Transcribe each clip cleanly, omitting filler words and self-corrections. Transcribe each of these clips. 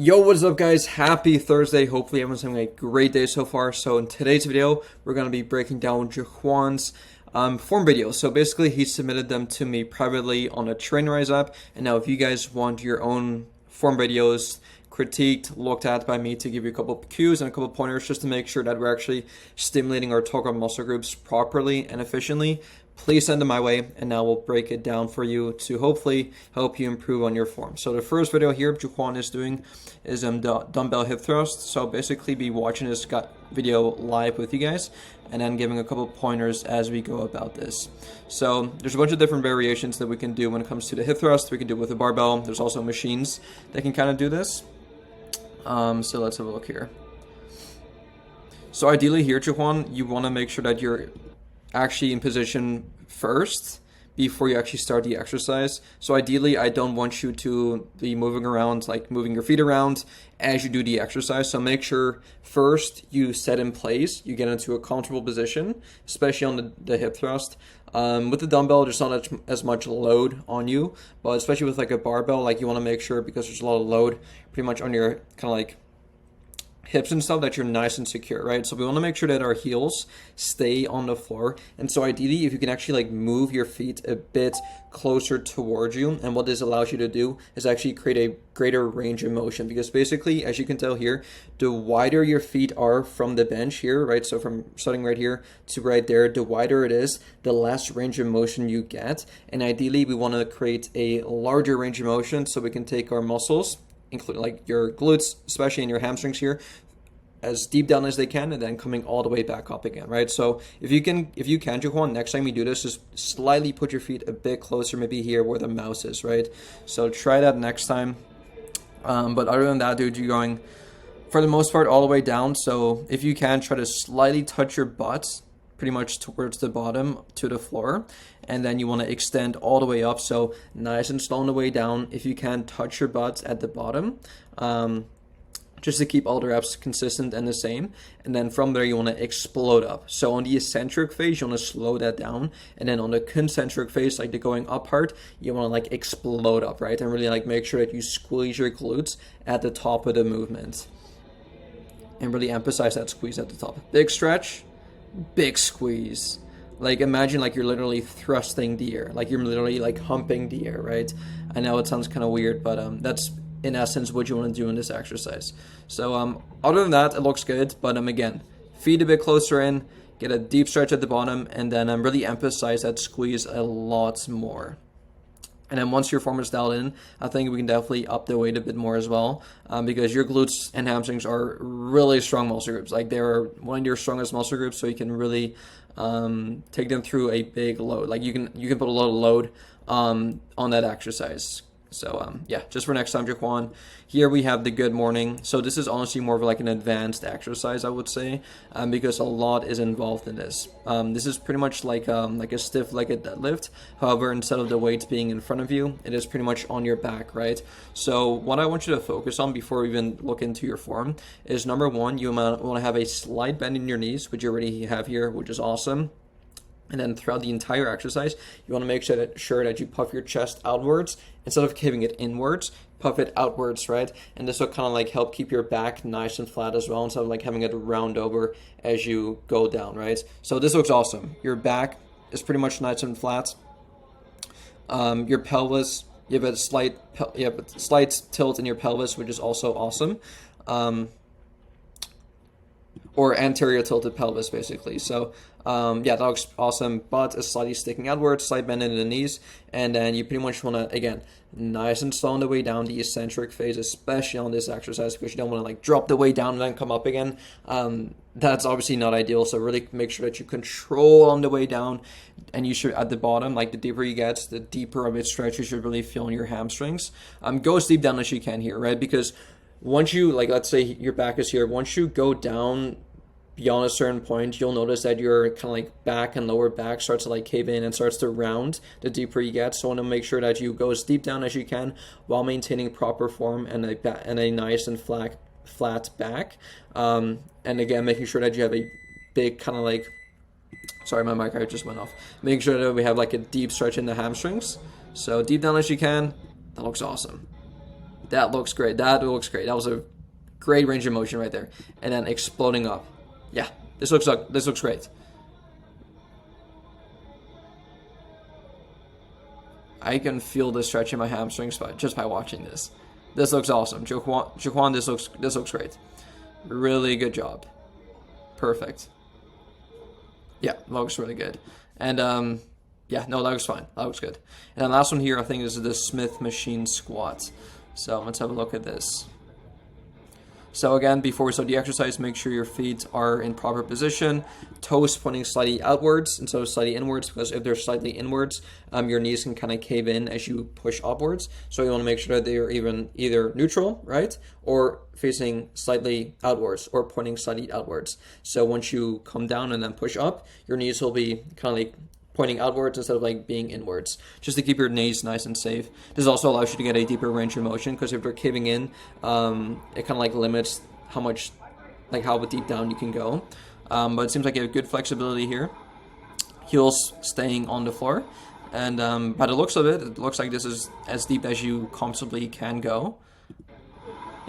Yo, what's up guys? Happy Thursday. Hopefully everyone's having a great day so far. So in today's video, we're going to be breaking down Juan's form videos. So basically he submitted them to me privately on a Trainrise app. And now if you guys want your own form videos critiqued, looked at by me to give you a couple of cues and a couple of pointers just to make sure that we're actually stimulating our torque muscle groups properly and efficiently, please send them my way, and now we'll break it down for you to hopefully help you improve on your form. So the first video here Juan is doing is the dumbbell hip thrust. So basically be watching this video live with you guys and then giving a couple of pointers as we go about this. So there's a bunch of different variations that we can do when it comes to the hip thrust. We can do it with a barbell. There's also machines that can kind of do this. So let's have a look here. So ideally here, Juan, you want to make sure that you're actually in position first before you actually start the exercise. So ideally, I don't want you to be moving around, like moving your feet around as you do the exercise. So make sure first you set in place, you get into a comfortable position, especially on the hip thrust. With the dumbbell, there's not as much load on you, but especially with like a barbell, like you want to make sure, because there's a lot of load pretty much on your kind of like hips and stuff, that you're nice and secure, right? So we want to make sure that our heels stay on the floor. And so ideally, if you can actually like move your feet a bit closer towards you, and what this allows you to do is actually create a greater range of motion, because basically, as you can tell here, the wider your feet are from the bench here, right? So from starting right here to right there, the wider it is, the less range of motion you get. And ideally, we want to create a larger range of motion so we can take our muscles, including like your glutes, especially in your hamstrings here, as deep down as they can, and then coming all the way back up again, right? So if you can, Juan, next time you do this, just slightly put your feet a bit closer, maybe here where the mouse is, right? So try that next time. But other than that, dude, you're going, for the most part, all the way down. So if you can, try to slightly touch your butt pretty much towards the bottom to the floor, and then you want to extend all the way up, so nice and slow on the way down. If you can, touch your butt at the bottom, just to keep all the reps consistent and the same. And then from there you want to explode up. So on the eccentric phase you want to slow that down, and then on the concentric phase, like the going up part, you want to like explode up, right? And really like make sure that you squeeze your glutes at the top of the movement, and really emphasize that squeeze at the top. Big stretch, big squeeze. Like imagine like you're literally thrusting the air, like you're literally like humping the air, right? I know it sounds kind of weird, but that's in essence what you want to do in this exercise. So other than that, it looks good, but again, feet a bit closer in, get a deep stretch at the bottom, and then really emphasize that squeeze a lot more. And then once your form is dialed in, I think we can definitely up the weight a bit more as well, because your glutes and hamstrings are really strong muscle groups. Like they're one of your strongest muscle groups, so you can really take them through a big load. Like you can put a lot of load on that exercise. So yeah, just for next time, Juan. Here we have the good morning. So this is honestly more of like an advanced exercise, I would say, because a lot is involved in this. This is pretty much like a stiff legged deadlift. However, instead of the weights being in front of you, it is pretty much on your back, right? So what I want you to focus on before we even look into your form is, number one, you want to have a slight bend in your knees, which you already have here, which is awesome. And then throughout the entire exercise, you want to make sure that you puff your chest outwards instead of giving it inwards. Puff it outwards, right? And this will kind of like help keep your back nice and flat as well, instead of like having it round over as you go down, right? So this looks awesome. Your back is pretty much nice and flat. Your pelvis, you have a slight tilt in your pelvis, which is also awesome. Or anterior tilted pelvis, basically. So yeah, that looks awesome. Butt is slightly sticking outwards, slight bend in the knees, and then you pretty much want to, again, nice and slow on the way down, the eccentric phase, especially on this exercise, because you don't want to like drop the way down and then come up again. That's obviously not ideal, so really make sure that you control on the way down, and you should, at the bottom, like the deeper you get, the deeper of its stretch you should really feel in your hamstrings. Go as deep down as you can here, right? Because once you, like, let's say your back is here, once you go down beyond a certain point, you'll notice that your kind of like back and lower back starts to like cave in and starts to round the deeper you get. So I want to make sure that you go as deep down as you can while maintaining proper form and a nice and flat back. And again, making sure that you have a big kind of like, sorry, my mic just went off. Making sure that we have like a deep stretch in the hamstrings. So deep down as you can. That looks awesome. That looks great. That looks great. That was a great range of motion right there. And then exploding up. Yeah, this looks great. I can feel the stretch in my hamstrings just by watching this. This looks awesome. Jaquan, this looks great. Really good job. Perfect. Yeah, that looks really good. And yeah, no, that looks fine. That looks good. And then last one here, I think, is the Smith machine squat. So let's have a look at this. So again, before we start the exercise, make sure your feet are in proper position, toes pointing slightly outwards instead of slightly inwards, because if they're slightly inwards, your knees can kind of cave in as you push upwards. So you want to make sure that they are either neutral, right, or facing slightly outwards or pointing slightly outwards. So once you come down and then push up, your knees will be kind of like pointing outwards instead of like being inwards, just to keep your knees nice and safe. This also allows you to get a deeper range of motion, because if they're caving in, it kind of like limits how much, like how deep down you can go. But it seems like you have good flexibility here. Heels staying on the floor, and by the looks of it, it looks like this is as deep as you comfortably can go.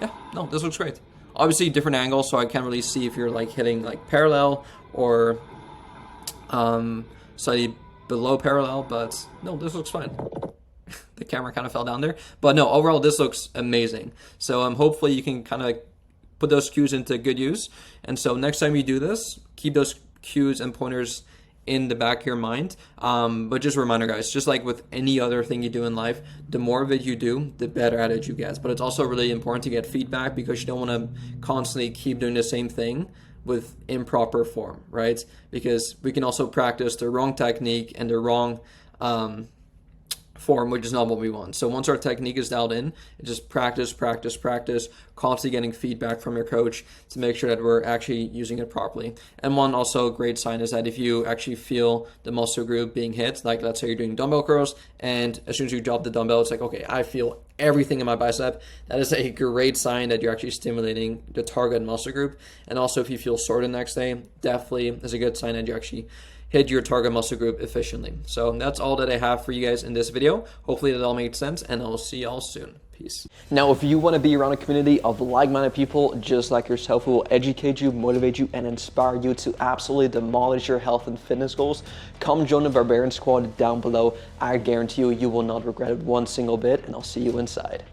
Yeah, no, this looks great. Obviously different angles, so I can't really see if you're like hitting like parallel or slightly below parallel, but no, this looks fine. The camera kind of fell down there, but no, overall this looks amazing. So hopefully you can kind of like put those cues into good use. And so next time you do this, keep those cues and pointers in the back of your mind. But just a reminder, guys, just like with any other thing you do in life, the more of it you do, the better at it you get. But it's also really important to get feedback, because you don't want to constantly keep doing the same thing with improper form, right? Because we can also practice the wrong technique and the wrong form, which is not what we want. So once our technique is dialed in, it's just practice, constantly getting feedback from your coach to make sure that we're actually using it properly. And one also great sign is that if you actually feel the muscle group being hit, like let's say you're doing dumbbell curls, and as soon as you drop the dumbbell, it's like, okay, I feel everything in my bicep. That is a great sign that you're actually stimulating the target muscle group. And also if you feel sore the next day, definitely is a good sign that you actually hit your target muscle group efficiently. So that's all that I have for you guys in this video. Hopefully that all made sense, and I'll see y'all soon. Peace. Now, if you want to be around a community of like-minded people just like yourself who will educate you, motivate you, and inspire you to absolutely demolish your health and fitness goals, come join the Barbarian Squad down below. I guarantee you, you will not regret it one single bit, and I'll see you inside.